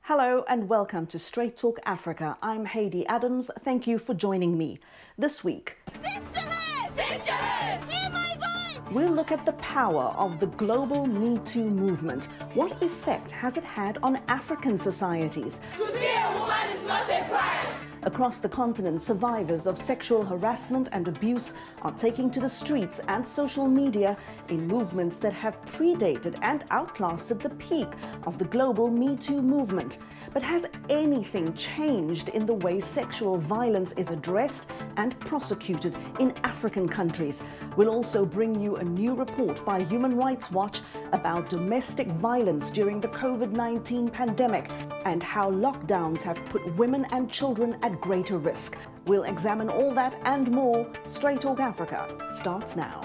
Hello and welcome to Straight Talk Africa. I'm Haydé Adams. Thank you for joining me. This week, Sisterhood! Sisterhood! Hear my voice! we'll look at the power of the global Me Too movement. What effect has it had on African societies? To be a woman is not a crime. Across the continent, survivors of sexual harassment and abuse are taking to the streets and social media in movements that have predated and outlasted the peak of the global Me Too movement. But has anything changed in the way sexual violence is addressed and prosecuted in African countries? We'll also bring you a new report by Human Rights Watch about domestic violence during the COVID-19 pandemic and how lockdowns have put women and children at greater risk. We'll examine all that and more. Straight Talk Africa starts now.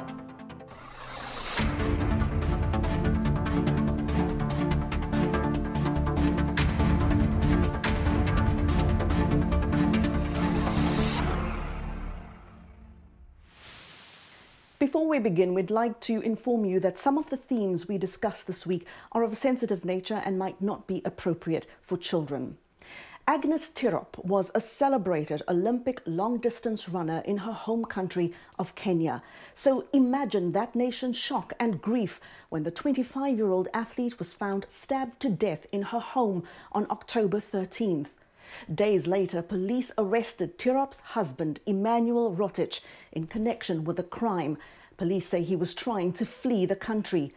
Before we begin, we'd like to inform you that some of the themes we discussed this week are of a sensitive nature and might not be appropriate for children. Agnes Tirop was a celebrated Olympic long-distance runner in her home country of Kenya. So imagine that nation's shock and grief when the 25-year-old athlete was found stabbed to death in her home on October 13th. Days later, police arrested Tirop's husband, Emmanuel Rotich, in connection with the crime. Police say he was trying to flee the country.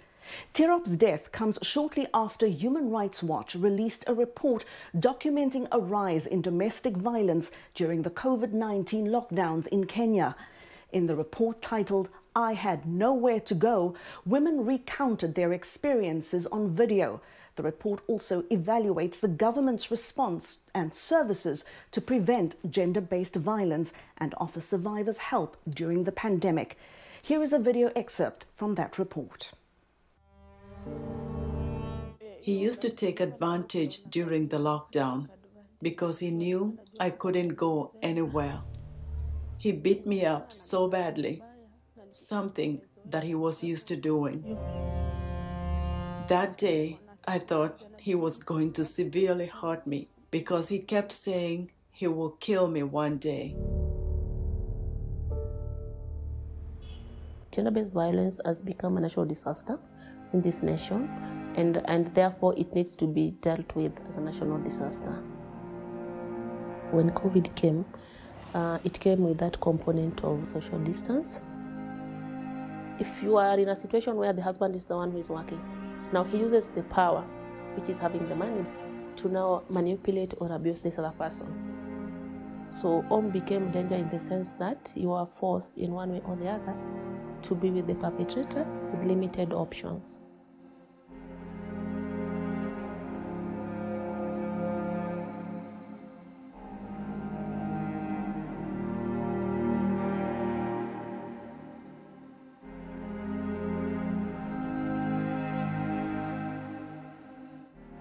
Tirop's death comes shortly after Human Rights Watch released a report documenting a rise in domestic violence during the COVID-19 lockdowns in Kenya. In the report titled, "I Had Nowhere to Go," women recounted their experiences on video. The report also evaluates the government's response and services to prevent gender-based violence and offer survivors help during the pandemic. Here is a video excerpt from that report. He used to take advantage during the lockdown because he knew I couldn't go anywhere. He beat me up so badly, something that he was used to doing. That day, I thought he was going to severely hurt me because he kept saying he will kill me one day. Gender-based violence has become a national disaster in this nation, and therefore it needs to be dealt with as a national disaster. When COVID came, it came with that component of social distance. If you are in a situation where the husband is the one who is working, now he uses the power, which is having the money, to now manipulate or abuse this other person. So home became danger in the sense that you are forced in one way or the other to be with the perpetrator with limited options.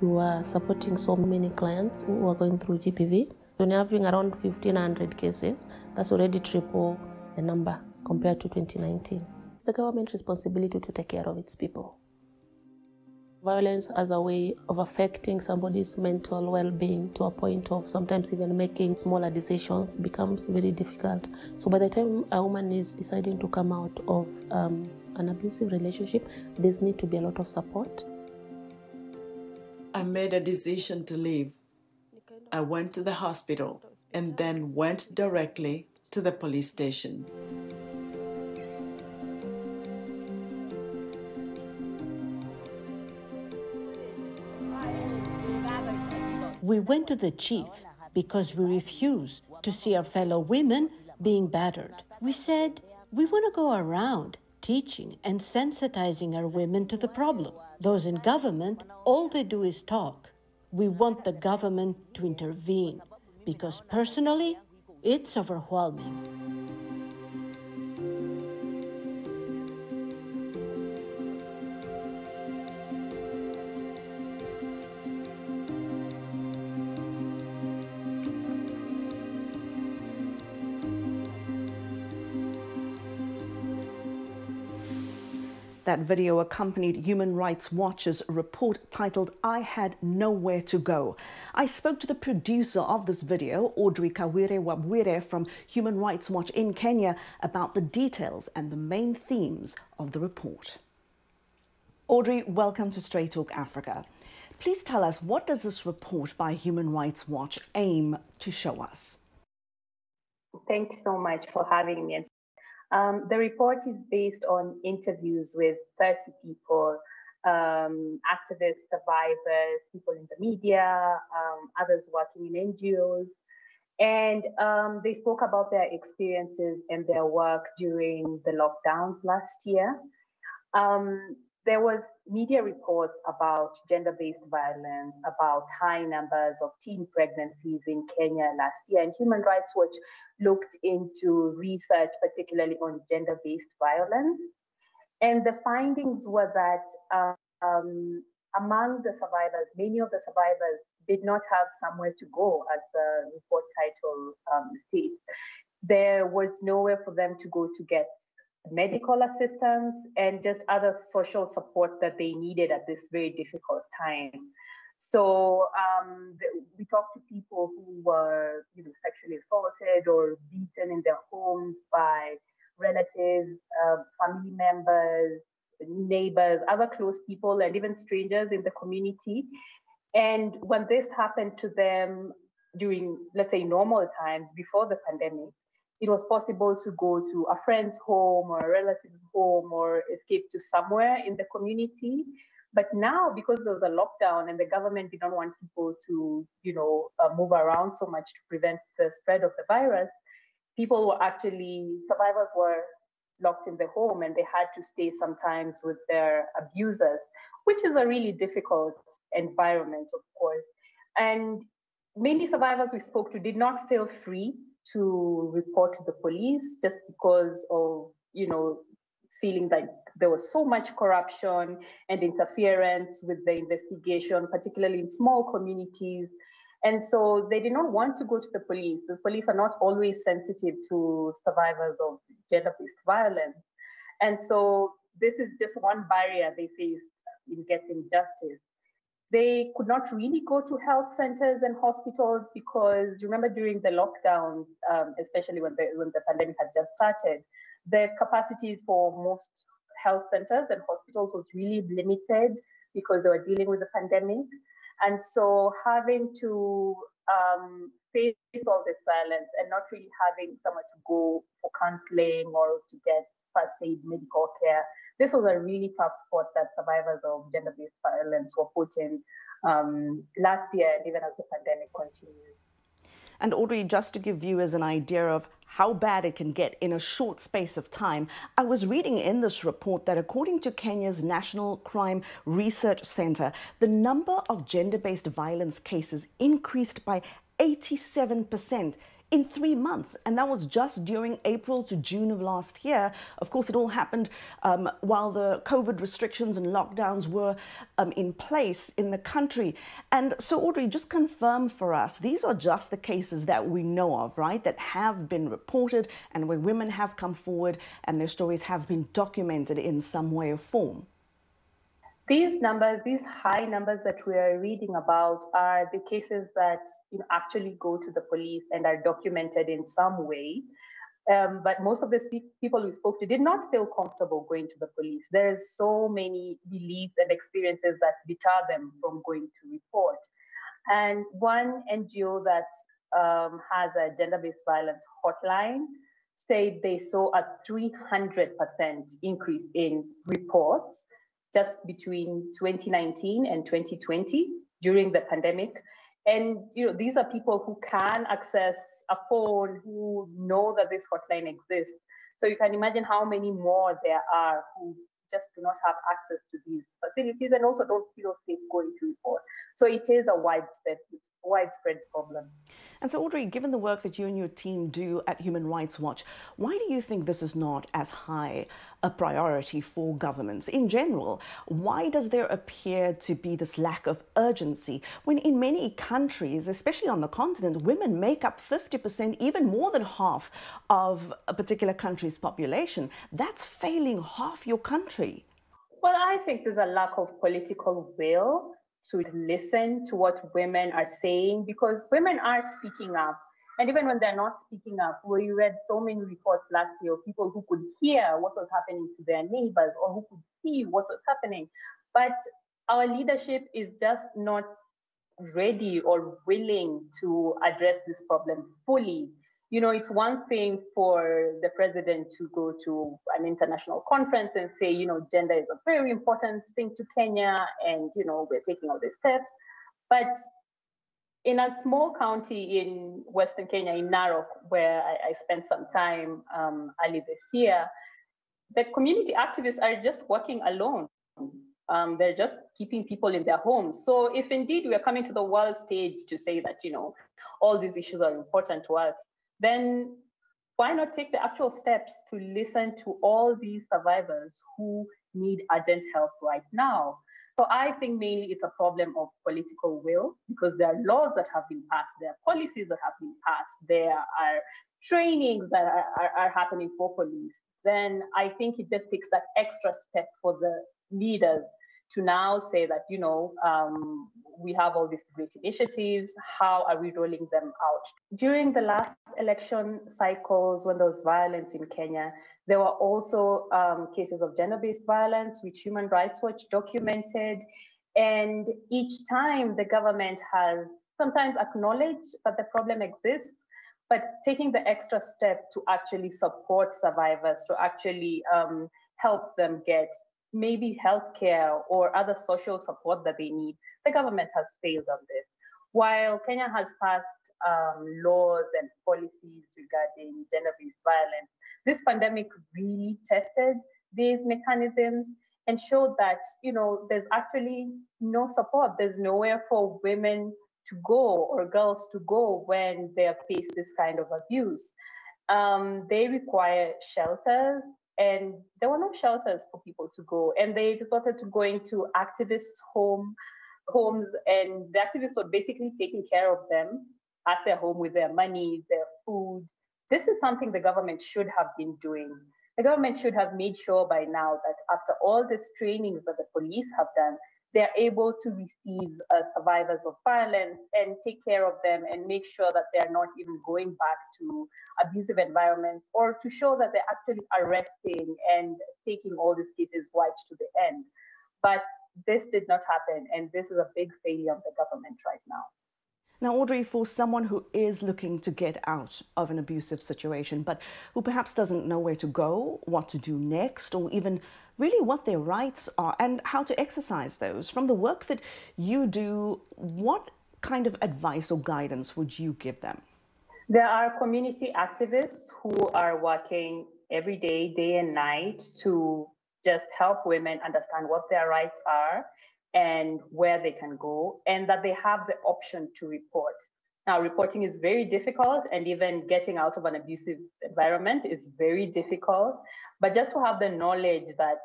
We were supporting so many clients who were going through GPV. When you're having around 1,500 cases, that's already triple the number compared to 2019. It's the government's responsibility to take care of its people. Violence as a way of affecting somebody's mental well-being to a point of sometimes even making smaller decisions becomes very difficult. So by the time a woman is deciding to come out of an abusive relationship, there's need to be a lot of support. I made a decision to leave. I went to the hospital and then went directly to the police station. We went to the chief because we refused to see our fellow women being battered. We said, we want to go around teaching and sensitizing our women to the problem. Those in government, all they do is talk. We want the government to intervene because personally, it's overwhelming. That video accompanied Human Rights Watch's report titled, "I Had Nowhere to Go." I spoke to the producer of this video, Audrey Kawire Wabwire from Human Rights Watch in Kenya, about the details and the main themes of the report. Audrey, welcome to Straight Talk Africa. Please tell us, what does this report by Human Rights Watch aim to show us? Thanks so much for having me. The report is based on interviews with 30 people, activists, survivors, people in the media, others working in NGOs. And they spoke about their experiences and their work during the lockdowns last year. There was media reports about gender-based violence, about high numbers of teen pregnancies in Kenya last year, and Human Rights Watch looked into research, particularly on gender-based violence. And the findings were that among the survivors, many of the survivors did not have somewhere to go, as the report title states. There was nowhere for them to go to get medical assistance and just other social support that they needed at this very difficult time. So we talked to people who were, sexually assaulted or beaten in their homes by relatives, family members, neighbors, other close people, and even strangers in the community. And when this happened to them during, let's say, normal times before the pandemic, it was possible to go to a friend's home or a relative's home or escape to somewhere in the community. But now, because there was a lockdown and the government didn't want people to, move around so much to prevent the spread of the virus, survivors were locked in the home and they had to stay sometimes with their abusers, which is a really difficult environment, of course. And many survivors we spoke to did not feel free to report to the police just because of, feeling like there was so much corruption and interference with the investigation, particularly in small communities. And so they did not want to go to the police. The police are not always sensitive to survivors of gender-based violence. And so this is just one barrier they faced in getting justice. They could not really go to health centers and hospitals because, remember, during the lockdowns, especially when the pandemic had just started, the capacities for most health centers and hospitals was really limited because they were dealing with the pandemic. And so having to face all this violence and not really having somewhere to go for counseling or to get first aid medical care, this was a really tough spot that survivors of gender-based violence were put in last year, and even as the pandemic continues. And Audrey, just to give viewers an idea of how bad it can get in a short space of time, I was reading in this report that according to Kenya's National Crime Research Center, the number of gender-based violence cases increased by 87% in 3 months. And that was just during April to June of last year. Of course, it all happened while the COVID restrictions and lockdowns were in place in the country. And so, Audrey, just confirm for us, these are just the cases that we know of, right? That have been reported and where women have come forward and their stories have been documented in some way or form. These numbers, these high numbers that we are reading about, are the cases that actually go to the police and are documented in some way. But most of the people we spoke to did not feel comfortable going to the police. There's so many beliefs and experiences that deter them from going to report. And one NGO that has a gender-based violence hotline said they saw a 300% increase in reports just between 2019 and 2020 during the pandemic. And these are people who can access a phone, who know that this hotline exists. So you can imagine how many more there are who just do not have access to these facilities and also don't feel safe going to report. So it is a widespread problem. And so, Audrey, given the work that you and your team do at Human Rights Watch, why do you think this is not as high a priority for governments in general? Why does there appear to be this lack of urgency when in many countries, especially on the continent, women make up 50%, even more than half of a particular country's population? That's failing half your country. Well, I think there's a lack of political will to listen to what women are saying, because women are speaking up. And even when they're not speaking up, we read so many reports last year of people who could hear what was happening to their neighbors or who could see what was happening. But our leadership is just not ready or willing to address this problem fully. You know, it's one thing for the president to go to an international conference and say, you know, gender is a very important thing to Kenya and, you know, we're taking all these steps. But in a small county in Western Kenya, in Narok, where I spent some time early this year, the community activists are just working alone. They're just keeping people in their homes. So if indeed we are coming to the world stage to say that, you know, all these issues are important to us, then why not take the actual steps to listen to all these survivors who need urgent help right now? So I think mainly it's a problem of political will, because there are laws that have been passed, there are policies that have been passed, there are trainings that are happening for police. Then I think it just takes that extra step for the leaders to now say that, you know, we have all these great initiatives, how are we rolling them out? During the last election cycles, when there was violence in Kenya, there were also cases of gender-based violence, which Human Rights Watch documented. And each time the government has sometimes acknowledged that the problem exists, but taking the extra step to actually support survivors, to actually help them get maybe healthcare or other social support that they need, the government has failed on this. While Kenya has passed laws and policies regarding gender-based violence, this pandemic really tested these mechanisms and showed that, you know, there's actually no support. There's nowhere for women to go or girls to go when they have faced this kind of abuse. They require shelters, and there were no shelters for people to go. And they resorted to going to activists' homes, and the activists were basically taking care of them at their home with their money, their food. This is something the government should have been doing. The government should have made sure by now that after all these trainings that the police have done, they're able to receive survivors of violence and take care of them and make sure that they're not even going back to abusive environments, or to show that they're actually arresting and taking all these cases right to the end. But this did not happen, and this is a big failure of the government right now. Now, Audrey, for someone who is looking to get out of an abusive situation, but who perhaps doesn't know where to go, what to do next, or even really what their rights are and how to exercise those, from the work that you do, what kind of advice or guidance would you give them? There are community activists who are working every day, day and night, to just help women understand what their rights are and where they can go, and that they have the option to report. Now, reporting is very difficult, and even getting out of an abusive environment is very difficult. But just to have the knowledge that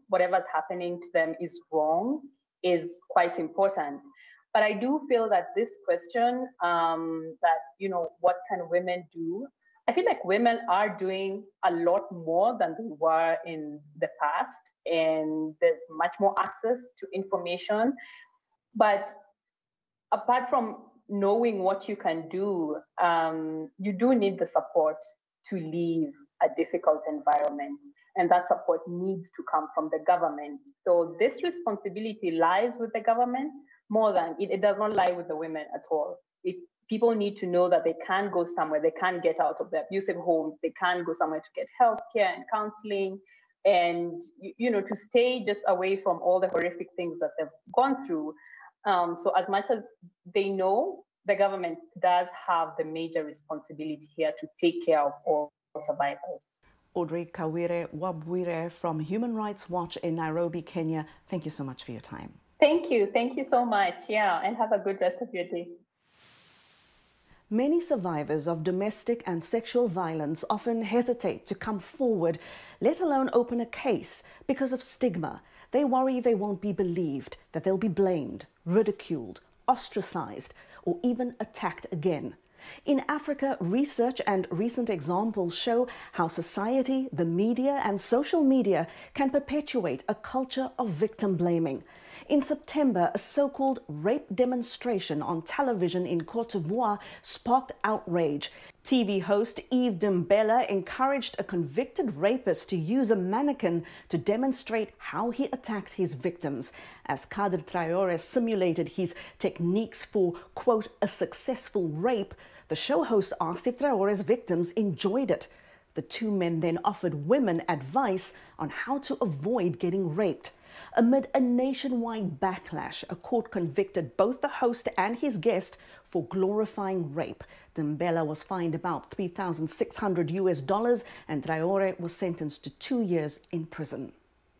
whatever's happening to them is wrong is quite important. But I do feel that this question, that, you know, what can women do? I feel like women are doing a lot more than they were in the past, and there's much more access to information. But apart from knowing what you can do, you do need the support to leave a difficult environment, and that support needs to come from the government. So this responsibility lies with the government more than it does not lie with the women at all. People need to know that they can go somewhere, they can get out of the abusive homes, they can go somewhere to get healthcare and counseling, and, you know, to stay just away from all the horrific things that they've gone through. So as much as they know, the government does have the major responsibility here to take care of all survivors. Audrey Kawire Wabwire from Human Rights Watch in Nairobi, Kenya, thank you so much for your time. Thank you so much. Yeah, and have a good rest of your day. Many survivors of domestic and sexual violence often hesitate to come forward, let alone open a case, because of stigma. They worry they won't be believed, that they'll be blamed, ridiculed, ostracized, or even attacked again. In Africa, research and recent examples show how society, the media and social media can perpetuate a culture of victim blaming. In September, a so-called rape demonstration on television in Côte d'Ivoire sparked outrage. TV host Yves Dembella encouraged a convicted rapist to use a mannequin to demonstrate how he attacked his victims. As Kader Traoré simulated his techniques for, quote, a successful rape, the show host asked if Traoré's victims enjoyed it. The two men then offered women advice on how to avoid getting raped. Amid a nationwide backlash, a court convicted both the host and his guest for glorifying rape. Dembella was fined about $3,600 and Traoré was sentenced to 2 years in prison.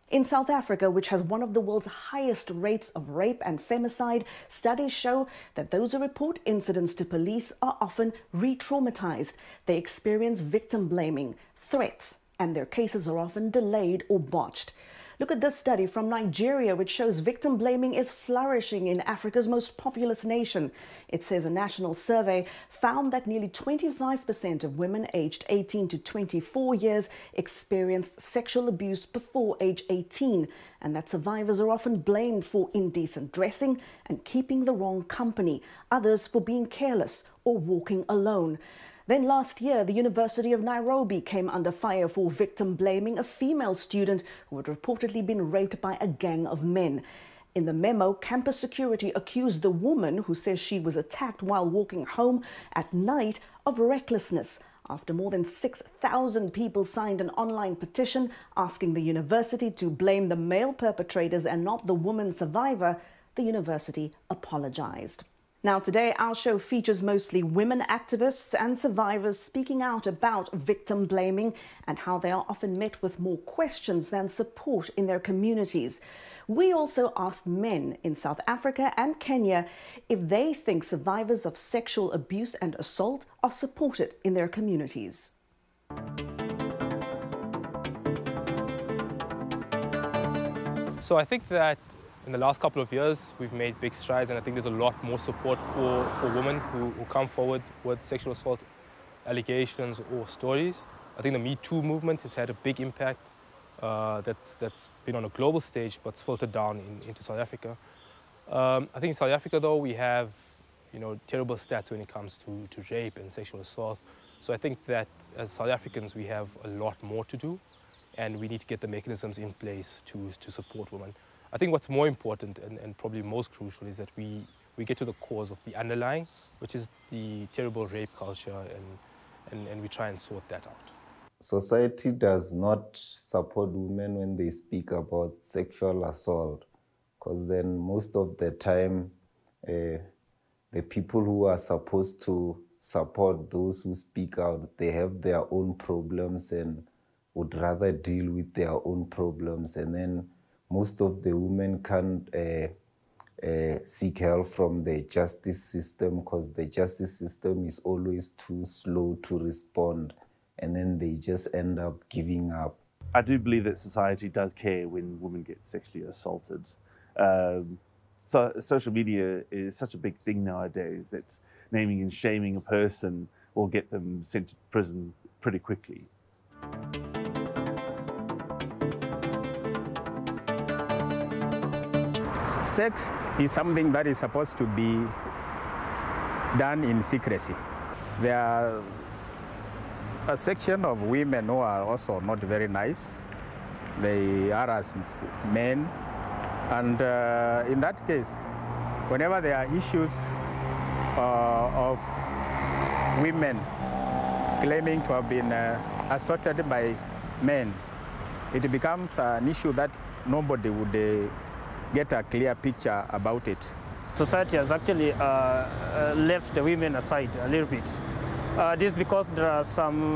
In South Africa, which has one of the world's highest rates of rape and femicide, studies show that those who report incidents to police are often re-traumatized. They experience victim blaming, threats, and their cases are often delayed or botched. Look at this study from Nigeria, which shows victim blaming is flourishing in Africa's most populous nation. It says a national survey found that nearly 25% of women aged 18 to 24 years experienced sexual abuse before age 18, and that survivors are often blamed for indecent dressing and keeping the wrong company, others for being careless or walking alone. Then last year, the University of Nairobi came under fire for victim blaming a female student who had reportedly been raped by a gang of men. In the memo, campus security accused the woman, who says she was attacked while walking home at night, of recklessness. After more than 6,000 people signed an online petition asking the university to blame the male perpetrators and not the woman survivor, the university apologized. Now today, our show features mostly women activists and survivors speaking out about victim blaming and how they are often met with more questions than support in their communities. We also asked men in South Africa and Kenya if they think survivors of sexual abuse and assault are supported in their communities. So I think that in the last couple of years, we've made big strides, and I think there's a lot more support for women who come forward with sexual assault allegations or stories. I think the Me Too movement has had a big impact that's been on a global stage, but it's filtered down into South Africa. I think in South Africa, though, we have terrible stats when it comes to rape and sexual assault. So I think that as South Africans, we have a lot more to do, and we need to get the mechanisms in place to support women. I think what's more important and probably most crucial is that we get to the cause of the underlying, which is the terrible rape culture, and we try and sort that out. Society does not support women when they speak about sexual assault, because then most of the time the people who are supposed to support those who speak out, they have their own problems and would rather deal with their own problems, and then most of the women can't seek help from the justice system because the justice system is always too slow to respond, and then they just end up giving up. I do believe that society does care when women get sexually assaulted. So social media is such a big thing nowadays that naming and shaming a person will get them sent to prison pretty quickly. Sex is something that is supposed to be done in secrecy. There are a section of women who are also not very nice. They harass men, and in that case, whenever there are issues of women claiming to have been assaulted by men, it becomes an issue that nobody would get a clear picture about it. Society has actually left the women aside a little bit. This is because there are some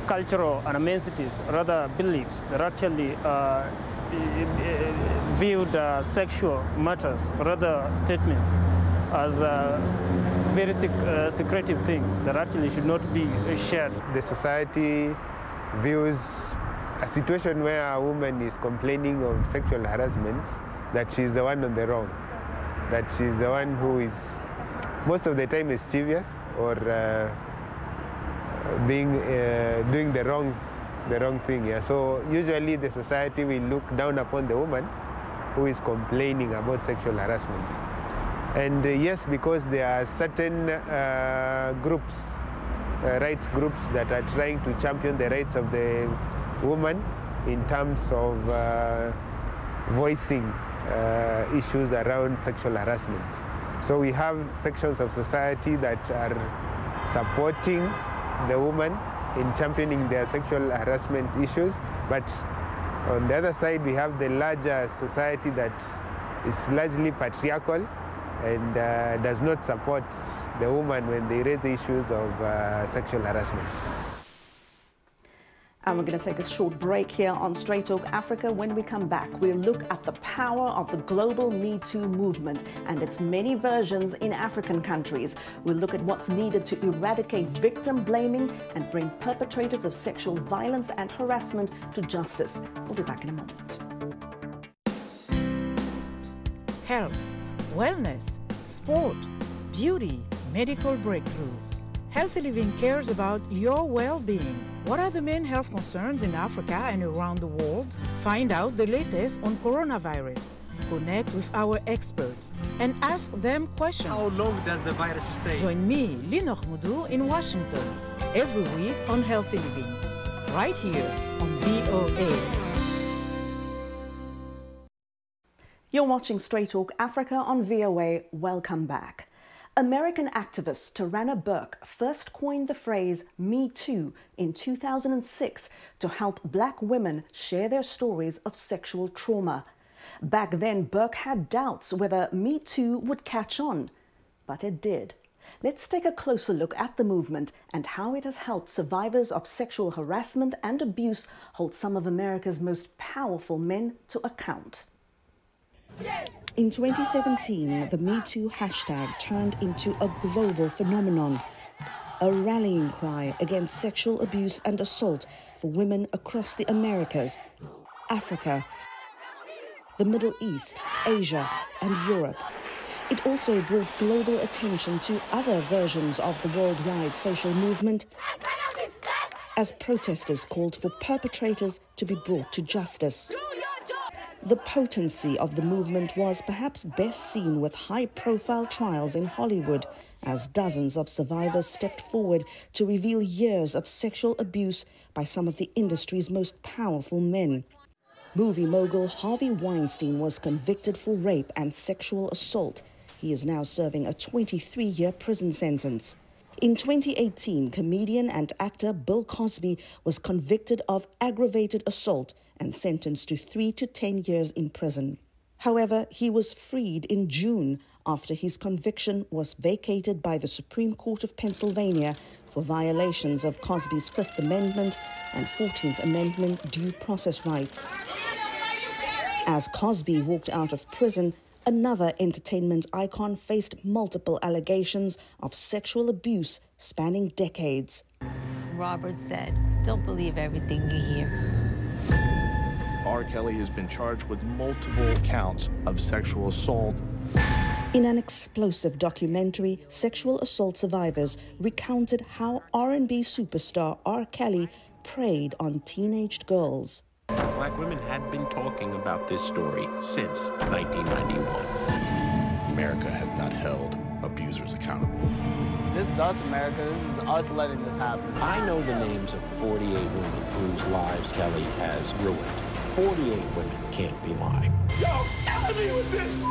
cultural animosities, rather beliefs, that actually viewed sexual matters, rather statements, as very secretive things that actually should not be shared. The society views a situation where a woman is complaining of sexual harassment, that she's the one on the wrong, that she's the one who is most of the time mischievous or doing the wrong thing. Yeah. So usually the society will look down upon the woman who is complaining about sexual harassment. And yes, because there are certain groups, rights groups that are trying to champion the rights of the woman in terms of voicing issues around sexual harassment. So we have sections of society that are supporting the woman in championing their sexual harassment issues, but on the other side we have the larger society that is largely patriarchal and does not support the woman when they raise the issues of sexual harassment. And we're going to take a short break here on Straight Talk Africa. When we come back, we'll look at the power of the global Me Too movement and its many versions in African countries. We'll look at what's needed to eradicate victim blaming and bring perpetrators of sexual violence and harassment to justice. We'll be back in a moment. Health, wellness, sport, beauty, medical breakthroughs. Healthy Living cares about your well-being. What are the main health concerns in Africa and around the world? Find out the latest on coronavirus. Connect with our experts and ask them questions. How long does the virus stay? Join me, Linor Mudu, in Washington, every week on Healthy Living, right here on VOA. You're watching Straight Talk Africa on VOA. Welcome back. American activist Tarana Burke first coined the phrase Me Too in 2006 to help Black women share their stories of sexual trauma. Back then, Burke had doubts whether Me Too would catch on, but it did. Let's take a closer look at the movement and how it has helped survivors of sexual harassment and abuse hold some of America's most powerful men to account. In 2017, the Me Too hashtag turned into a global phenomenon, a rallying cry against sexual abuse and assault for women across the Americas, Africa, the Middle East, Asia, and Europe. It also brought global attention to other versions of the worldwide social movement as protesters called for perpetrators to be brought to justice. The potency of the movement was perhaps best seen with high-profile trials in Hollywood, as dozens of survivors stepped forward to reveal years of sexual abuse by some of the industry's most powerful men. Movie mogul Harvey Weinstein was convicted for rape and sexual assault. He is now serving a 23-year prison sentence. In 2018, comedian and actor Bill Cosby was convicted of aggravated assault and sentenced to 3 to 10 years in prison. However, he was freed in June after his conviction was vacated by the Supreme Court of Pennsylvania for violations of Cosby's Fifth Amendment and 14th Amendment due process rights. As Cosby walked out of prison, another entertainment icon faced multiple allegations of sexual abuse spanning decades. Robert said, "Don't believe everything you hear." R. Kelly has been charged with multiple counts of sexual assault. In an explosive documentary, sexual assault survivors recounted how R&B superstar R. Kelly preyed on teenaged girls. Black women had been talking about this story since 1991. America has not held abusers accountable. This is us, America. This is us letting this happen. I know the names of 48 women whose lives Kelly has ruined. 48 women can't be lying. Yo, tell me with this!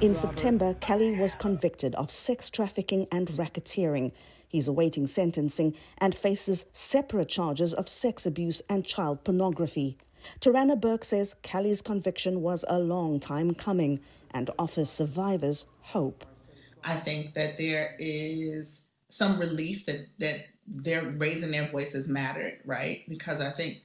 In September, Kelly was convicted of sex trafficking and racketeering. He's awaiting sentencing and faces separate charges of sex abuse and child pornography. Tarana Burke says Kelly's conviction was a long time coming and offers survivors hope. I think that there is some relief that they're raising their voices mattered, right? Because I think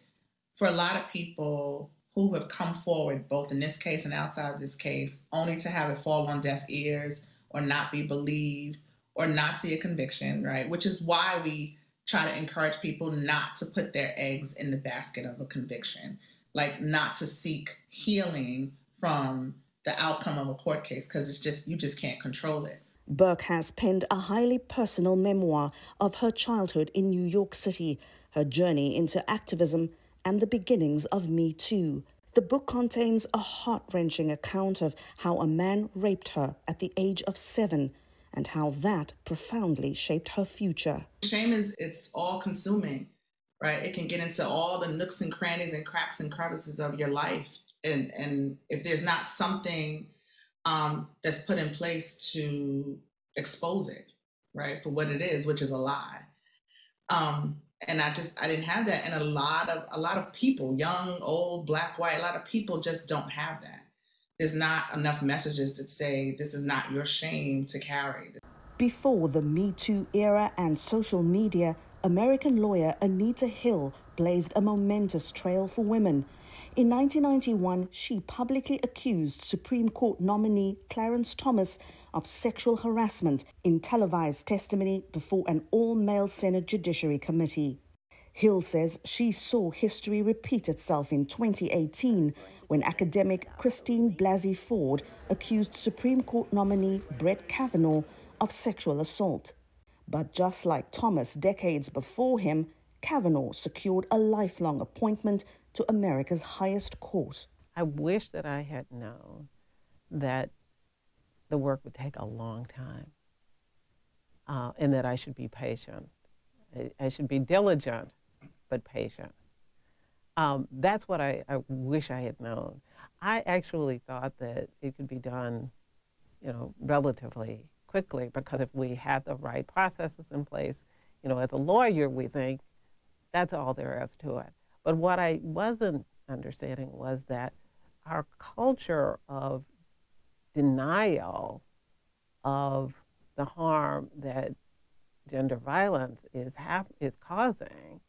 for a lot of people who have come forward, both in this case and outside of this case, only to have it fall on deaf ears or not be believed or not see a conviction, right? Which is why we try to encourage people not to put their eggs in the basket of a conviction, like not to seek healing from the outcome of a court case, because it's just, you just can't control it. Burke has penned a highly personal memoir of her childhood in New York City, her journey into activism, and the beginnings of Me Too. The book contains a heart-wrenching account of how a man raped her at the age of 7 and how that profoundly shaped her future. Shame it's all-consuming, right? It can get into all the nooks and crannies and cracks and crevices of your life. And if there's not something that's put in place to expose it, right, for what it is, which is a lie. And I didn't have that. And a lot of people, young, old, black, white, a lot of people just don't have that. There's not enough messages that say this is not your shame to carry. Before the Me Too era and social media, American lawyer Anita Hill blazed a momentous trail for women. In 1991, she publicly accused Supreme Court nominee Clarence Thomas of sexual harassment in televised testimony before an all-male Senate Judiciary Committee. Hill says she saw history repeat itself in 2018 when academic Christine Blasey Ford accused Supreme Court nominee Brett Kavanaugh of sexual assault. But just like Thomas decades before him, Kavanaugh secured a lifelong appointment to America's highest court. I wish that I had known that the work would take a long time and that I should be patient. I should be diligent, but patient. That's what I wish I had known. I actually thought that it could be done, relatively quickly, because if we had the right processes in place, as a lawyer, we think that's all there is to it. But what I wasn't understanding was that our culture of denial of the harm that gender violence is causing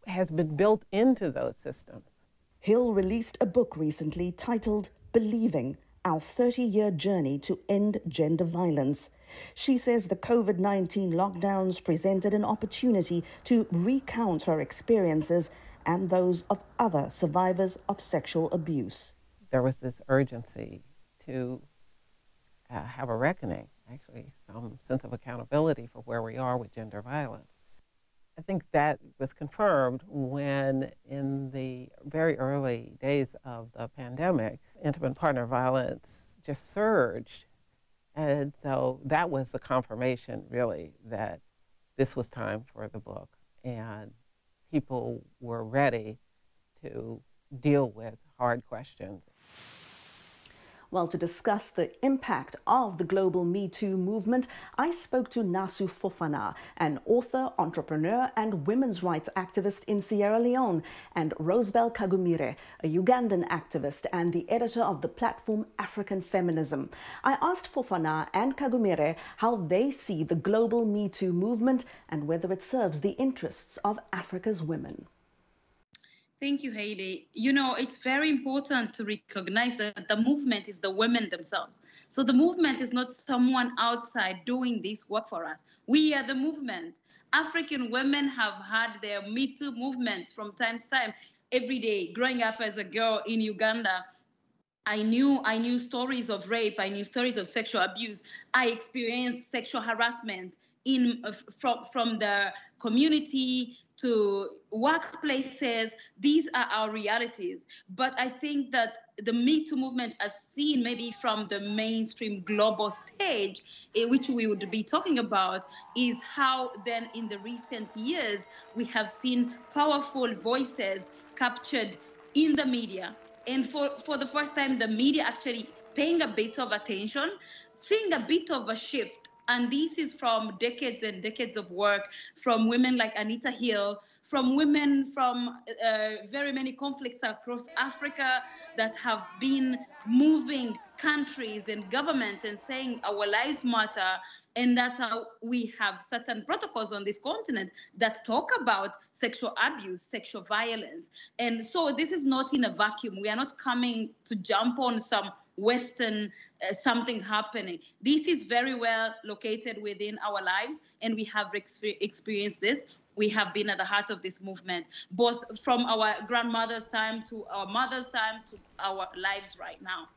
has been built into those systems. Hill released a book recently titled Believing, Our 30-Year Journey to End Gender Violence. She says the COVID-19 lockdowns presented an opportunity to recount her experiences and those of other survivors of sexual abuse. There was this urgency to have a reckoning, actually, some sense of accountability for where we are with gender violence. I think that was confirmed when, in the very early days of the pandemic, intimate partner violence just surged. And so that was the confirmation, really, that this was time for the book. And people were ready to deal with hard questions. Well, to discuss the impact of the global Me Too movement, I spoke to Naasu Fofanah, an author, entrepreneur, and women's rights activist in Sierra Leone, and Rosebell Kagumire, a Ugandan activist and the editor of the platform African Feminism. I asked Fofanah and Kagumire how they see the global Me Too movement and whether it serves the interests of Africa's women. Thank you, Haydé. It's very important to recognize that the movement is the women themselves. So the movement is not someone outside doing this work for us. We are the movement. African women have had their Me Too movements from time to time. Every day, growing up as a girl in Uganda, I knew stories of rape. I knew stories of sexual abuse. I experienced sexual harassment from the community to workplaces. These are our realities. But I think that the Me Too movement, as seen maybe from the mainstream global stage, which we would be talking about, is how then in the recent years, we have seen powerful voices captured in the media. And for the first time, the media actually paying a bit of attention, seeing a bit of a shift. And this is from decades and decades of work from women like Anita Hill, from women from very many conflicts across Africa that have been moving countries and governments and saying our lives matter. And that's how we have certain protocols on this continent that talk about sexual abuse, sexual violence. And so this is not in a vacuum. We are not coming to jump on some Western something happening. This is very well located within our lives, and we have experienced this. We have been at the heart of this movement, both from our grandmother's time to our mother's time to our lives right now.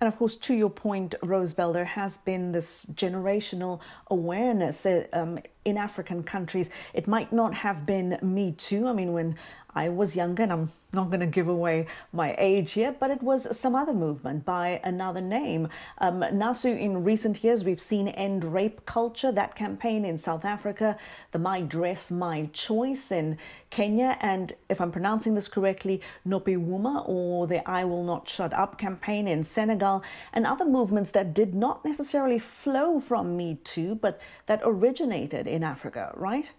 And of course, to your point, Rosebell, there has been this generational awareness in African countries. It might not have been Me Too. I mean, when I was younger, and I'm not going to give away my age here, but it was some other movement by another name. Naasu, in recent years, we've seen End Rape Culture, that campaign in South Africa, the My Dress, My Choice in Kenya, and if I'm pronouncing this correctly, Nopiwuma, or the I Will Not Shut Up campaign in Senegal, and other movements that did not necessarily flow from Me Too, but that originated in Africa, right?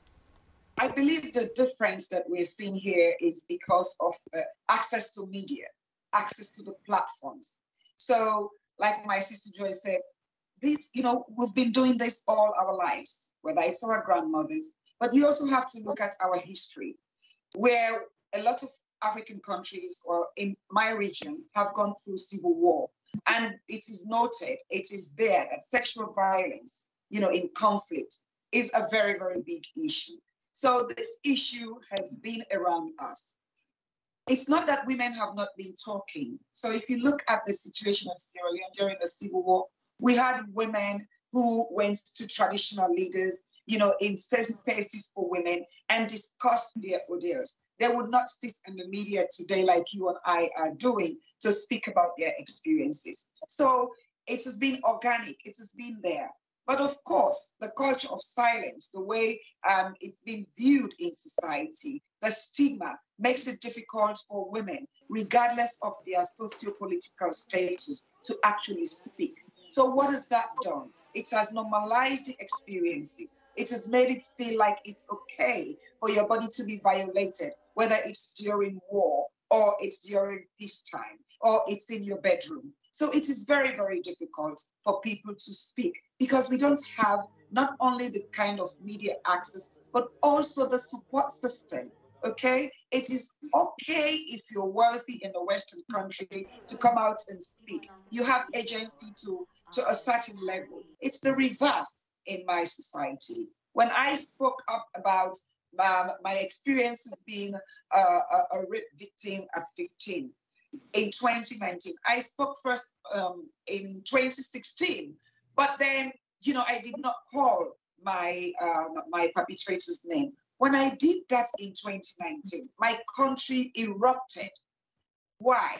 I believe the difference that we're seeing here is because of access to media, access to the platforms. So, like my sister Joy said, this, we've been doing this all our lives, whether it's our grandmothers, but you also have to look at our history, where a lot of African countries, or in my region, have gone through civil war. And it is noted, it is there that sexual violence, in conflict is a very, very big issue. So this issue has been around us. It's not that women have not been talking. So if you look at the situation of Sierra Leone during the Civil War, we had women who went to traditional leaders, in safe spaces for women and discussed their ordeals. They would not sit in the media today like you and I are doing to speak about their experiences. So it has been organic, it has been there. But of course, the culture of silence, the way it's been viewed in society, the stigma makes it difficult for women, regardless of their socio-political status, to actually speak. So what has that done? It has normalized the experiences. It has made it feel like it's okay for your body to be violated, whether it's during war or it's during peacetime or it's in your bedroom. So it is very, very difficult for people to speak because we don't have not only the kind of media access, but also the support system, okay? It is okay if you're wealthy in a Western country to come out and speak. You have agency to a certain level. It's the reverse in my society. When I spoke up about my experience of being a rape victim at 15, in 2019. I spoke first in 2016, but then, I did not call my perpetrator's name. When I did that in 2019, my country erupted. Why?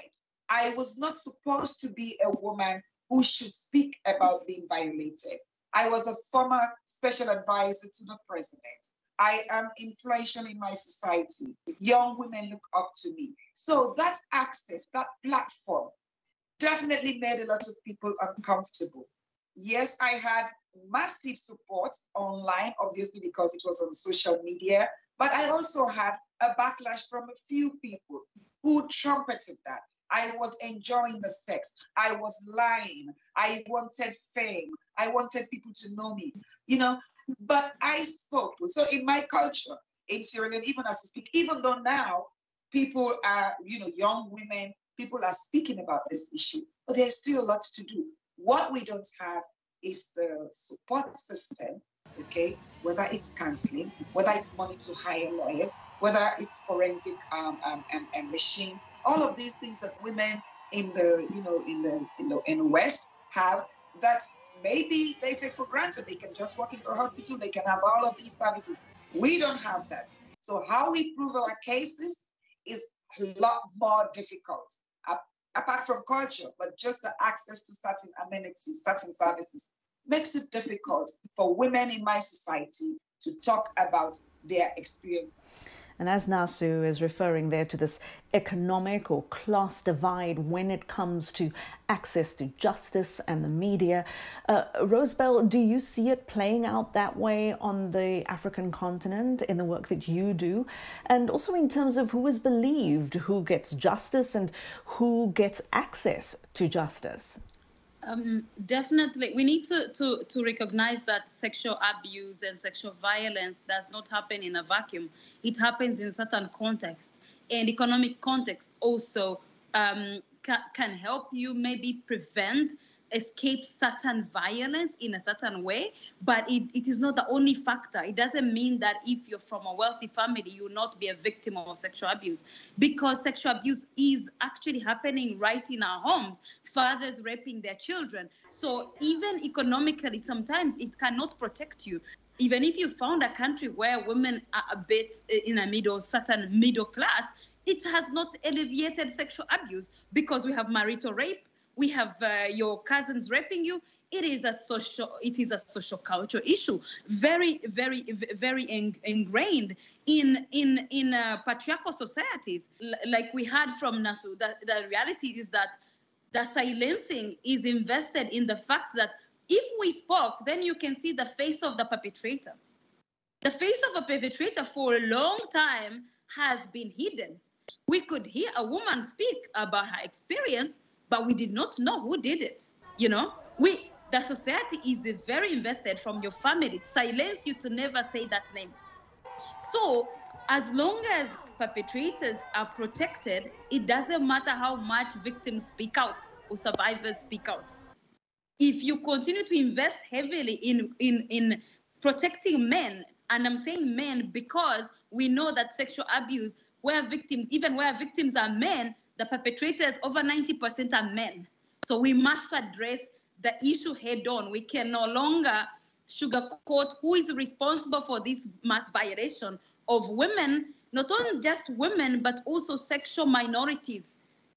I was not supposed to be a woman who should speak about being violated. I was a former special advisor to the president. I am influential in my society. Young women look up to me. So that access, that platform, definitely made a lot of people uncomfortable. Yes, I had massive support online, obviously, because it was on social media, but I also had a backlash from a few people who trumpeted that. I was enjoying the sex. I was lying. I wanted fame. I wanted people to know me, But I spoke. So in my culture, in Sierra Leone, even as we speak, even though now people are, young women, people are speaking about this issue, but there's still a lot to do. What we don't have is the support system, okay? Whether it's counseling, whether it's money to hire lawyers, whether it's forensic and machines, all of these things that women in the West have, that maybe they take for granted. They can just walk into a hospital, they can have all of these services. We don't have that. So how we prove our cases is a lot more difficult, apart from culture, but just the access to certain amenities, certain services, makes it difficult for women in my society to talk about their experiences. And as Naasu is referring there to this economic or class divide when it comes to access to justice and the media, Rosebell, do you see it playing out that way on the African continent in the work that you do? And also in terms of who is believed, who gets justice and who gets access to justice? Definitely. We need to recognize that sexual abuse and sexual violence does not happen in a vacuum. It happens in certain contexts, and economic context also can help you maybe prevent escape certain violence in a certain way, but it is not the only factor. It doesn't mean that if you're from a wealthy family, you'll not be a victim of sexual abuse, because sexual abuse is actually happening right in our homes, fathers raping their children. So even economically, sometimes it cannot protect you. Even if you found a country where women are a bit in a certain middle class, it has not alleviated sexual abuse, because we have marital rape, we have your cousins raping you. It is a social cultural issue, very, very, very ingrained in patriarchal societies. Like we heard from Naasu, the reality is that the silencing is invested in the fact that if we spoke, then you can see the face of the perpetrator. The face of a perpetrator for a long time has been hidden. We could hear a woman speak about her experience, but we did not know who did it. You know, the society is very invested from your family, silence you to never say that name. So as long as perpetrators are protected, it doesn't matter how much victims speak out or survivors speak out. If you continue to invest heavily in protecting men, and I'm saying men because we know that sexual abuse, even where victims are men, the perpetrators, over 90% are men. So we must address the issue head on. We can no longer sugarcoat who is responsible for this mass violation of women, not only just women, but also sexual minorities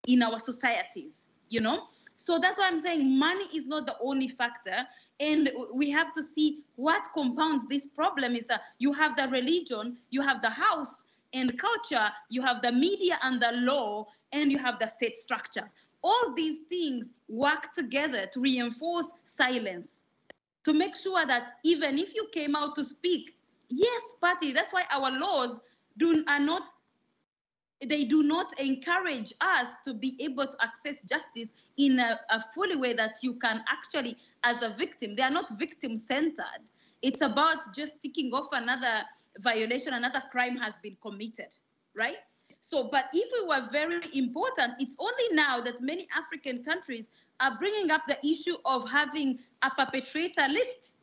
in our societies, you know? So that's why I'm saying money is not the only factor. And we have to see what compounds this problem is that you have the religion, you have the house and culture, you have the media and the law, and you have the state structure. All these things work together to reinforce silence, to make sure that even if you came out to speak, yes, party, that's why our laws do not encourage us to be able to access justice in a fully way that you can actually, as a victim, they are not victim-centered. It's about just ticking off another violation, another crime has been committed, right? So, but if it were very important, it's only now that many African countries are bringing up the issue of having a perpetrator list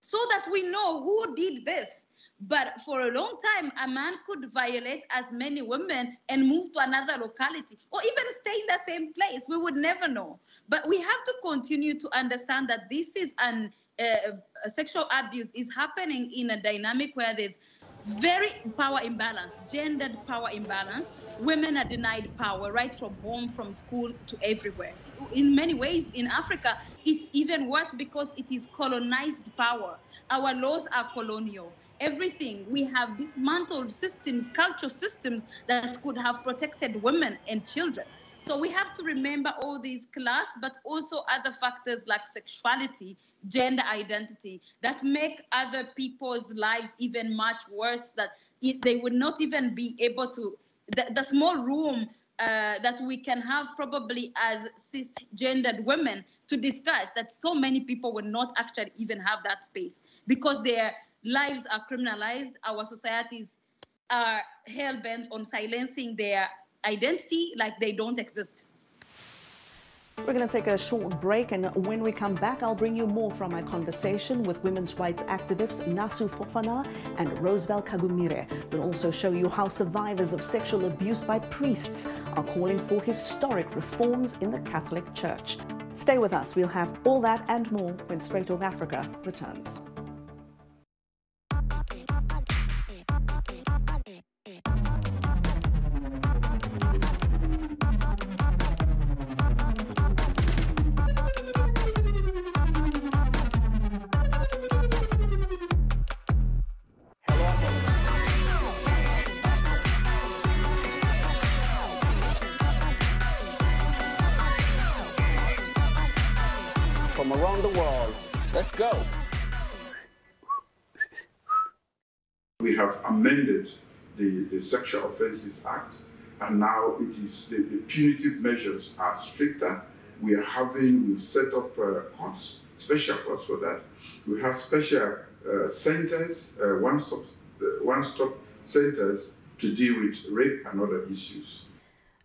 so that we know who did this. But for a long time, a man could violate as many women and move to another locality or even stay in the same place. We would never know. But we have to continue to understand that this is sexual abuse is happening in a dynamic where there's very power imbalance, gendered power imbalance. Women are denied power right from home, from school to everywhere. In many ways in Africa, it's even worse because it is colonized power. Our laws are colonial. Everything, we have dismantled systems, cultural systems that could have protected women and children. So we have to remember all these class, but also other factors like sexuality, gender identity, that make other people's lives even much worse, that they would not even be able to, the small room that we can have probably as cisgendered women to discuss, that so many people would not actually even have that space because their lives are criminalized. Our societies are hell-bent on silencing their identity like they don't exist. We're going to take a short break, and when we come back, I'll bring you more from my conversation with women's rights activists Naasu Fofanah and Rosebell Kagumire. We'll also show you how survivors of sexual abuse by priests are calling for historic reforms in the Catholic Church. Stay with us. We'll have all that and more when Straight Talk Africa returns. From around the world, let's go. We have amended the Sexual Offences Act, and now it is the punitive measures are stricter. We've set up courts, special courts for that. We have special centers, one-stop centers to deal with rape and other issues.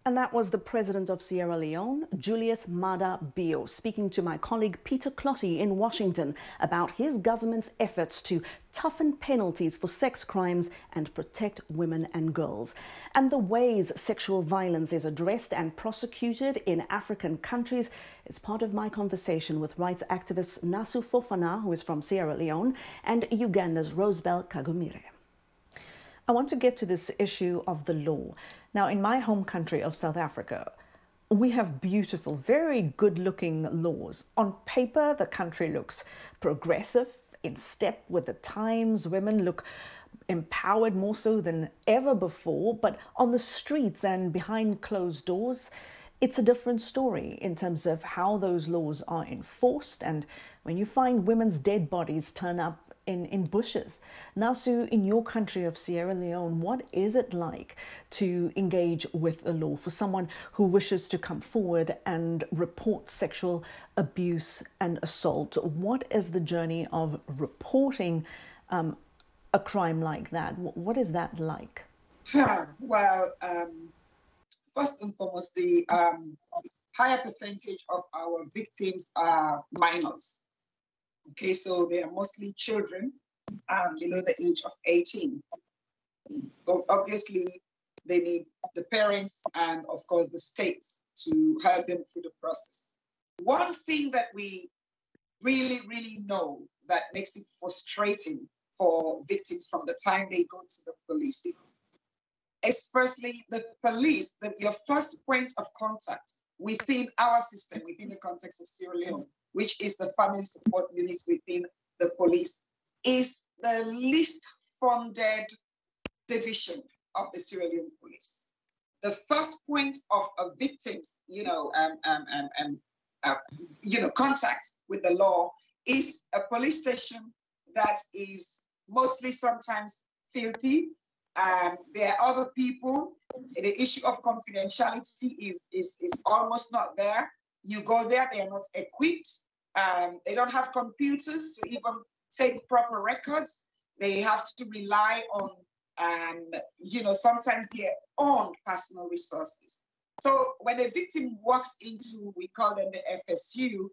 And that was the president of Sierra Leone, Julius Maada Bio, speaking to my colleague Peter Clotty in Washington about his government's efforts to toughen penalties for sex crimes and protect women and girls, and the ways sexual violence is addressed and prosecuted in African countries is part of my conversation with rights activist Naasu Fofanah, who is from Sierra Leone, and Uganda's Rosebell Kagumire. I want to get to this issue of the law. Now, in my home country of South Africa, we have beautiful, very good-looking laws. On paper, the country looks progressive, in step with the times. Women look empowered more so than ever before. But on the streets and behind closed doors, it's a different story in terms of how those laws are enforced. And when you find women's dead bodies turn up in bushes. Naasu, in your country of Sierra Leone, what is it like to engage with the law for someone who wishes to come forward and report sexual abuse and assault? What is the journey of reporting a crime like that? What is that like? Well, first and foremost, the higher percentage of our victims are minors. Okay, so they are mostly children below the age of 18. So obviously, they need the parents and, of course, the states to help them through the process. One thing that we really know that makes it frustrating for victims from the time they go to the police, especially the police, your first point of contact within our system, within the context of Sierra Leone, which is the family support unit within the police, is the least funded division of the Sierra Leone police. The first point of a victim's, contact with the law is a police station that is mostly sometimes filthy. There are other people. The issue of confidentiality is almost not there. You go there, they are not equipped. They don't have computers to even take proper records. They have to rely on, sometimes their own personal resources. So when a victim walks into, we call them the FSU,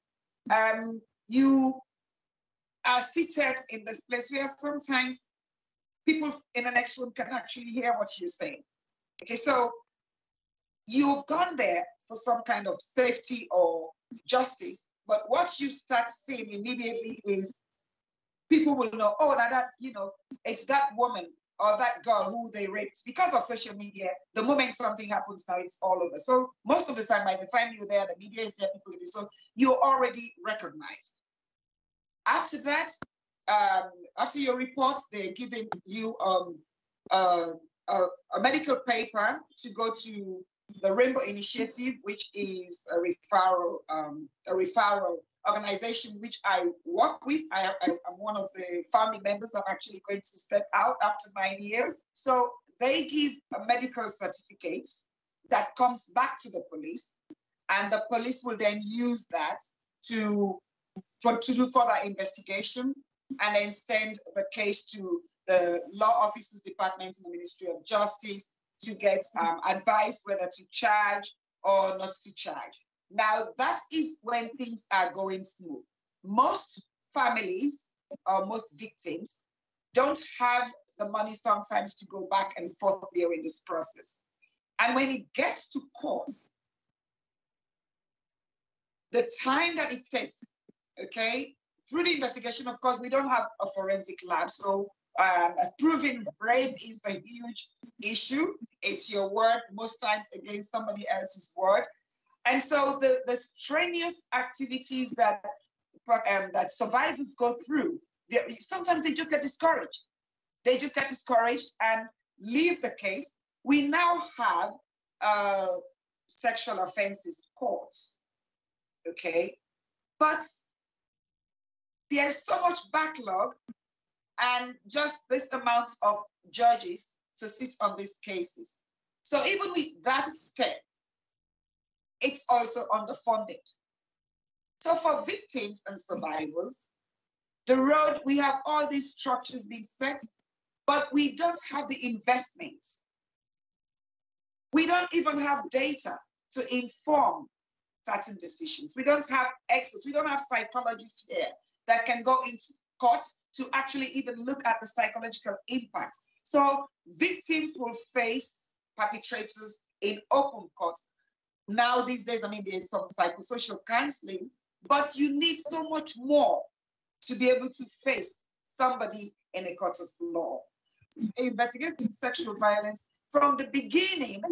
you are seated in this place where sometimes people in the next room can actually hear what you're saying. Okay, so you've gone there for some kind of safety or justice, but what you start seeing immediately is people will know, oh, now that, it's that woman or that girl who they raped. Because of social media, the moment something happens now, it's all over. So most of the time, by the time you're there, the media is there, people are there, so you're already recognized. After that, after your reports, they're giving you a medical paper to go to the Rainbow Initiative, which is a referral organization which I work with. I'm one of the founding members. I'm actually going to step out after 9 years. So they give a medical certificate that comes back to the police, and the police will then use that to do further investigation and then send the case to the law officers department in the Ministry of Justice to get advice whether to charge or not to charge. Now, that is when things are going smooth. Most families or most victims don't have the money sometimes to go back and forth during this process. And when it gets to court, the time that it takes, okay, through the investigation, of course, we don't have a forensic lab, so proving rape is a huge issue. It's your word most times against somebody else's word. And so the strenuous activities that survivors go through, sometimes they just get discouraged. They just get discouraged and leave the case. We now have sexual offenses courts, okay? But there's so much backlog and just this amount of judges to sit on these cases. So even with that step, it's also underfunded. So for victims and survivors, the road, we have all these structures being set, but we don't have the investment We don't even have data to inform certain decisions. We don't have experts. We don't have psychologists here that can go into court to actually even look at the psychological impact. So victims will face perpetrators in open court. Now, these days, I mean, there's some psychosocial counseling, but you need so much more to be able to face somebody in a court of law. Investigating sexual violence from the beginning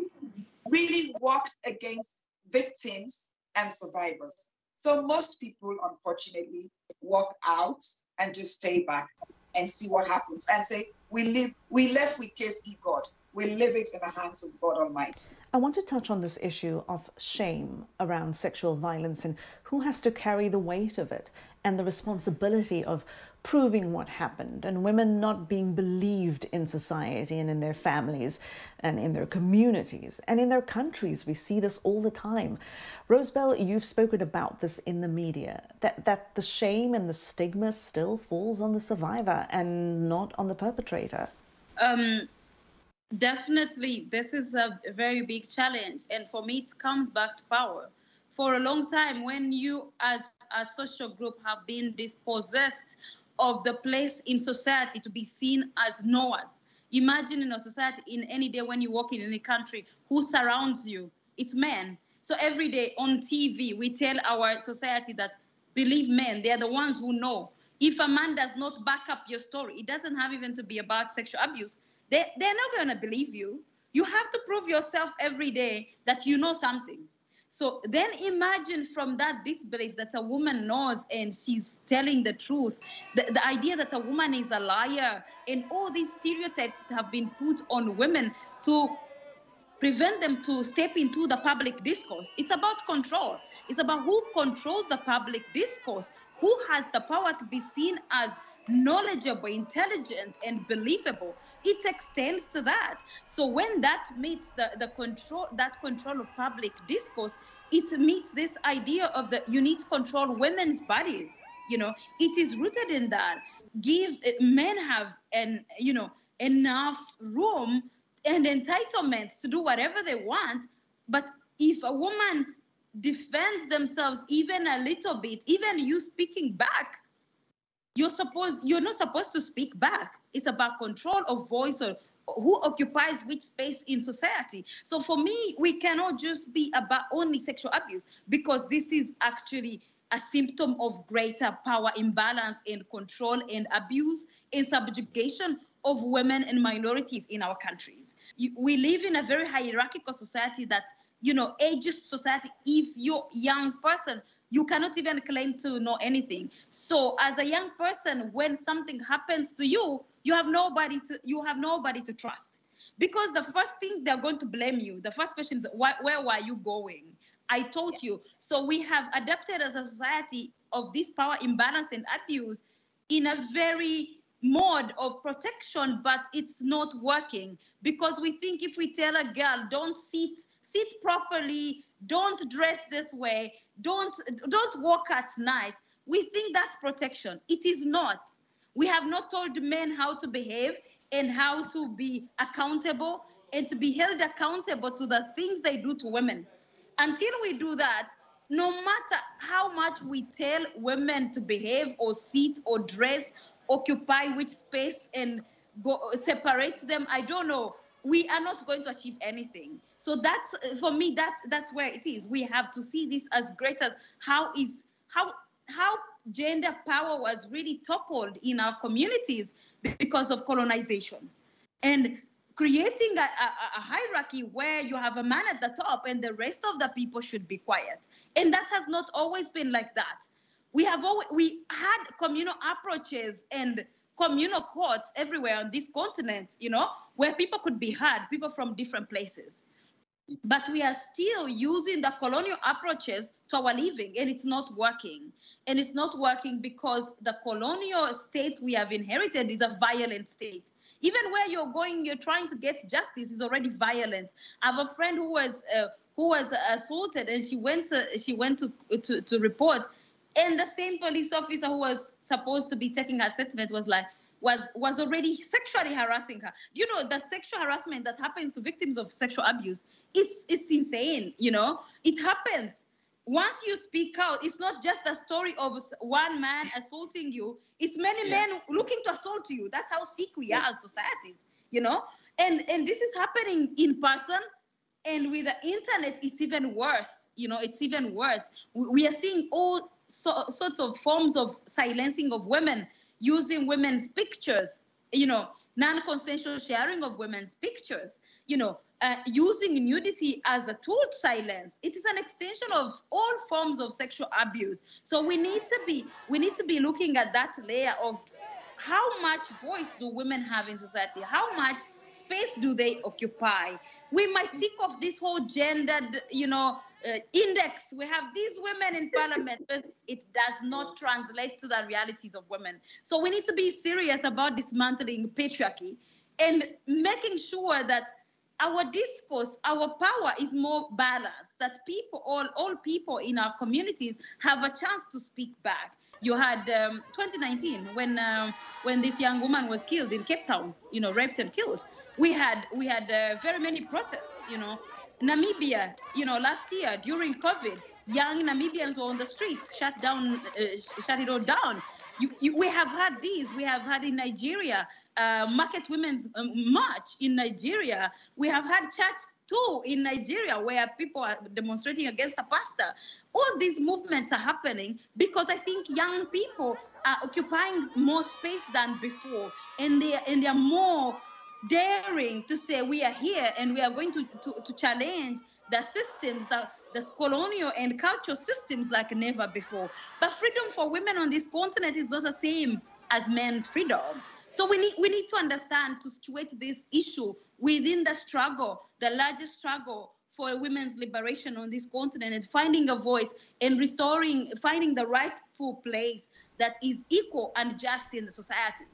really works against victims and survivors. So most people, unfortunately, walk out and just stay back and see what happens and say, we left with case E God. We leave it in the hands of God Almighty. I want to touch on this issue of shame around sexual violence and who has to carry the weight of it and the responsibility of proving what happened, and women not being believed in society and in their families and in their communities and in their countries. We see this all the time. Rosebell, you've spoken about this in the media, that the shame and the stigma still falls on the survivor and not on the perpetrator. Definitely, this is a very big challenge. And for me, it comes back to power. For a long time, when you as a social group have been dispossessed of the place in society to be seen as knowers. Imagine in a society, in any day when you walk in any country, who surrounds you? It's men. So every day on TV, we tell our society that believe men, they're the ones who know. If a man does not back up your story, it doesn't have even to be about sexual abuse. They're not going to believe you. You have to prove yourself every day that you know something. So then imagine from that disbelief that a woman knows and she's telling the truth, the idea that a woman is a liar, and all these stereotypes that have been put on women to prevent them to step into the public discourse. It's about control. It's about who controls the public discourse, who has the power to be seen as knowledgeable, intelligent, and believable. It extends to that. So when that meets the control of public discourse, it meets this idea of you need to control women's bodies. You know, it is rooted in that. Men have enough room and entitlement to do whatever they want. But if a woman defends themselves even a little bit, even you speaking back, you're not supposed to speak back. It's about control of voice or who occupies which space in society. So for me, we cannot just be about only sexual abuse, because this is actually a symptom of greater power imbalance and control and abuse and subjugation of women and minorities in our countries. We live in a very hierarchical society that, ageist society. If you're a young person, you cannot even claim to know anything. So as a young person, when something happens to you, you have nobody to trust. Because the first thing they're going to blame you, the first question is, where were you going? I told you. So we have adapted as a society of this power imbalance and abuse in a very mode of protection, but it's not working, because we think if we tell a girl, don't sit properly, don't dress this way, don't walk at night, we think that's protection. It is not. We have not told men how to behave and how to be accountable and to be held accountable to the things they do to women. Until we do that, no matter how much we tell women to behave or sit or dress, occupy which space and go separate them, I don't know, we are not going to achieve anything. So that's, for me, that's where it is. We have to see this as great as how gender power was really toppled in our communities because of colonization. And creating a hierarchy where you have a man at the top and the rest of the people should be quiet. And that has not always been like that. We had communal approaches and communal courts everywhere on this continent, where people could be heard, people from different places. But we are still using the colonial approaches to our living, and it's not working. And it's not working because the colonial state we have inherited is a violent state. Even where you're going, you're trying to get justice is already violent. I have a friend who was assaulted, and she went to report, and the same police officer who was supposed to be taking her statement was like, was already sexually harassing her. You know, the sexual harassment that happens to victims of sexual abuse, it's insane, you know? It happens. Once you speak out, it's not just the story of one man assaulting you. It's many men looking to assault you. That's how sick we are as societies, you know? And this is happening in person. And with the internet, it's even worse. You know, it's even worse. We are seeing all sorts of forms of silencing of women, using women's pictures, you know, non-consensual sharing of women's pictures, you know, using nudity as a tool to silence. It is an extension of all forms of sexual abuse. So we need to be looking at that layer of how much voice do women have in society? How much space do they occupy? We might tick off this whole gendered, you know, index. We have these women in parliament, but it does not translate to the realities of women. So we need to be serious about dismantling patriarchy and making sure that our discourse, our power is more balanced, that people, all people in our communities have a chance to speak back. You had 2019 when this young woman was killed in Cape Town, you know, raped and killed. We had very many protests, you know. Namibia, you know, last year during COVID, young Namibians were on the streets, shut it all down. We have had these. We have had in Nigeria, Market Women's March in Nigeria. We have had church too in Nigeria, where people are demonstrating against a pastor. All these movements are happening because I think young people are occupying more space than before, and they are more daring to say we are here and we are going to challenge the systems, the colonial and cultural systems like never before. But freedom for women on this continent is not the same as men's freedom. So we need to understand, to situate this issue within the struggle, the largest struggle for women's liberation on this continent, and finding a voice and finding the rightful place that is equal and just in the society.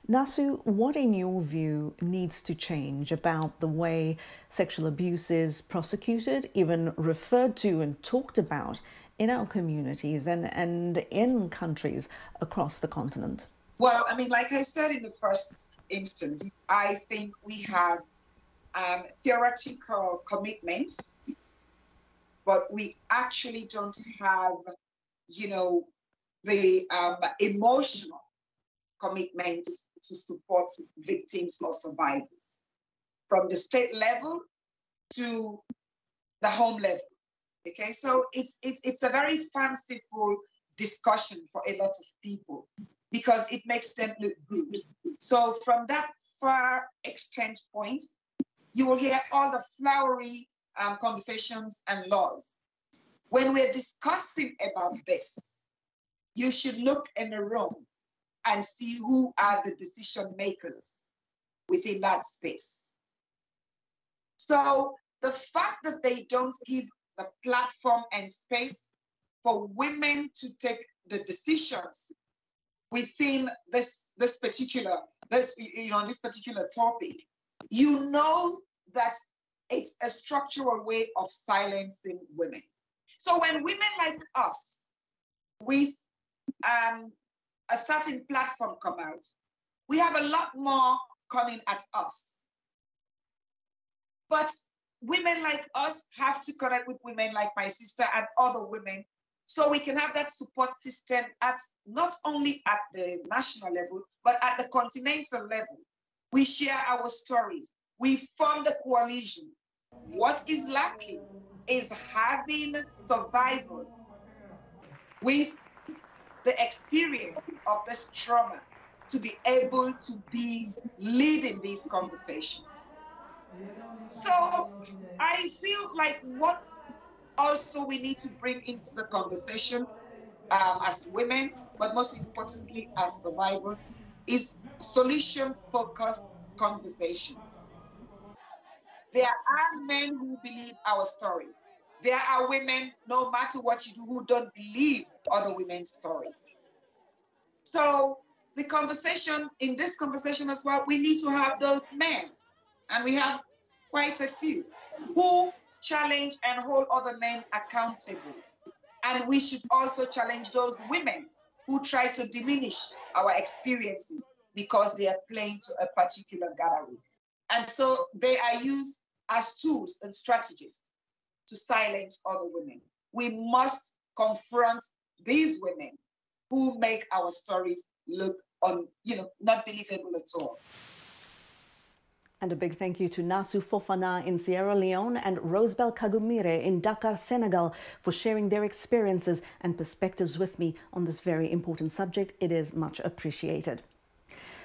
Naasu, what in your view needs to change about the way sexual abuse is prosecuted, even referred to and talked about in our communities and in countries across the continent? Well, I mean, like I said in the first instance, I think we have theoretical commitments, but we actually don't have, you know, the emotional commitments to support victims or survivors, from the state level to the home level. Okay, so it's a very fanciful discussion for a lot of people because it makes them look good. So from that far extent point, you will hear all the flowery conversations and laws. When we're discussing about this, you should look in the room and see who are the decision makers within that space. So the fact that they don't give the platform and space for women to take the decisions within this particular topic, you know that it's a structural way of silencing women. So when women like us, with a certain platform come out, we have a lot more coming at us. But women like us have to connect with women like my sister and other women, so we can have that support system at not only at the national level, but at the continental level. We share our stories. We form the coalition. What is lacking is having survivors with the experience of this trauma to be able to be leading these conversations. So I feel like what also we need to bring into the conversation as women, but most importantly as survivors, is solution-focused conversations. There are men who believe our stories. There are women, no matter what you do, who don't believe other women's stories. So the conversation, in this conversation as well, we need to have those men, and we have quite a few, who challenge and hold other men accountable. And we should also challenge those women who try to diminish our experiences because they are playing to a particular gallery. And so they are used as tools and strategies to silence other women. We must confront these women who make our stories look not believable at all. And a big thank you to Naasu Fofanah in Sierra Leone and Rosebell Kagumire in Dakar, Senegal, for sharing their experiences and perspectives with me on this very important subject. It is much appreciated.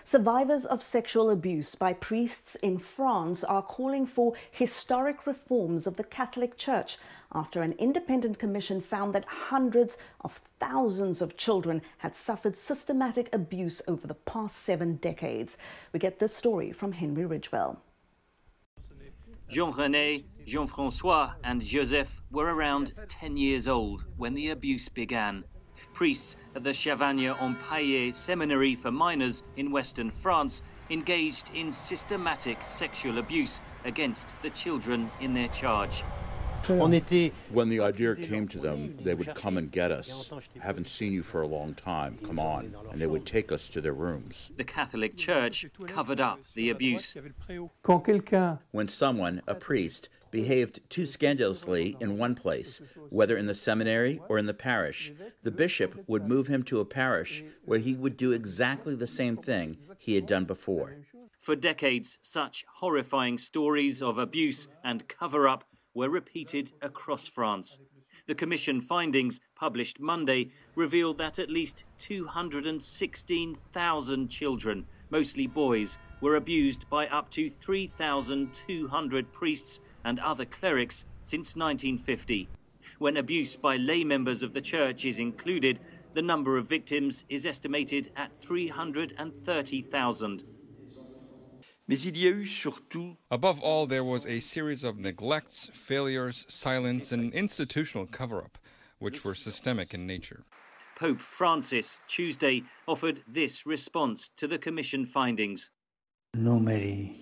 Survivors of sexual abuse by priests in France are calling for historic reforms of the Catholic Church after an independent commission found that hundreds of thousands of children had suffered systematic abuse over the past 7 decades. We get this story from Henry Ridgewell. Jean-René, Jean-François and Joseph were around 10 years old when the abuse began. Priests at the Chavagne-en-Paillé Seminary for Minors in Western France engaged in systematic sexual abuse against the children in their charge. When the idea came to them, they would come and get us. Haven't seen you for a long time, come on. And they would take us to their rooms. The Catholic Church covered up the abuse. When someone, a priest, behaved too scandalously in one place, whether in the seminary or in the parish, the bishop would move him to a parish where he would do exactly the same thing he had done before. For decades, such horrifying stories of abuse and cover-up were repeated across France. The Commission findings, published Monday, revealed that at least 216,000 children, mostly boys, were abused by up to 3,200 priests and other clerics since 1950. When abuse by lay members of the church is included, the number of victims is estimated at 330,000. Above all, there was a series of neglects, failures, silence, and institutional cover-up, which were systemic in nature. Pope Francis, Tuesday, offered this response to the Commission findings. Numeri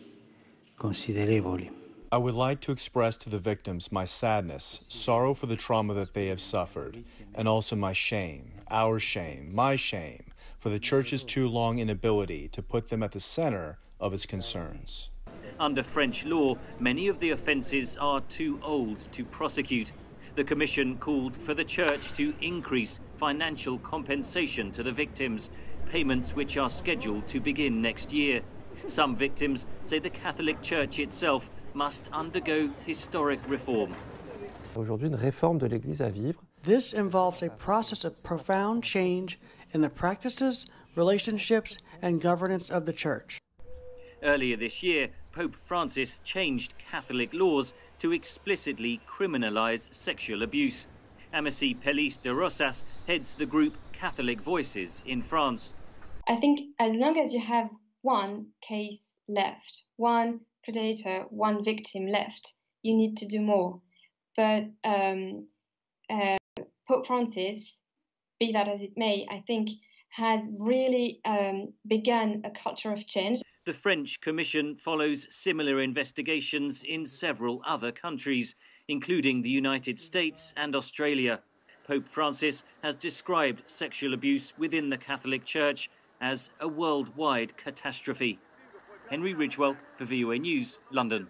considerevoli. I would like to express to the victims my sadness, sorrow for the trauma that they have suffered, and also my shame, our shame, my shame, for the Church's too long inability to put them at the center of its concerns. Under French law, many of the offences are too old to prosecute. The Commission called for the Church to increase financial compensation to the victims, payments which are scheduled to begin next year. Some victims say the Catholic Church itself must undergo historic reform. This involves a process of profound change in the practices, relationships, and governance of the Church. Earlier this year, Pope Francis changed Catholic laws to explicitly criminalize sexual abuse. Amici Pellis de Rosas heads the group Catholic Voices in France. I think as long as you have one case left, one predator, one victim left, you need to do more. But Pope Francis, be that as it may, I think has really begun a culture of change. The French Commission follows similar investigations in several other countries, including the United States and Australia. Pope Francis has described sexual abuse within the Catholic Church as a worldwide catastrophe. Henry Ridgewell for VOA News, London.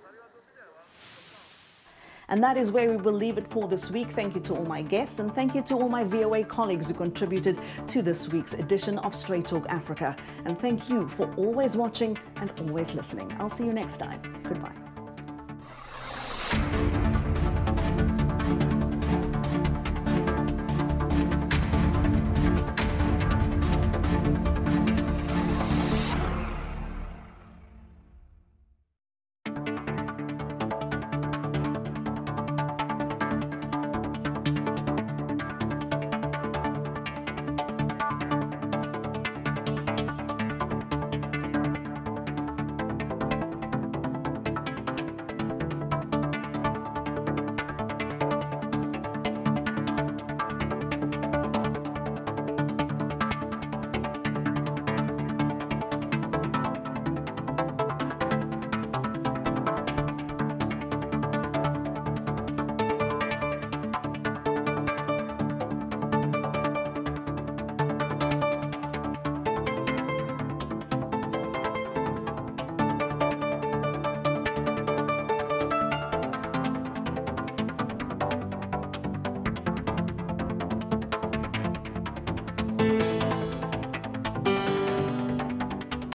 And that is where we will leave it for this week. Thank you to all my guests and thank you to all my VOA colleagues who contributed to this week's edition of Straight Talk Africa. And thank you for always watching and always listening. I'll see you next time. Goodbye.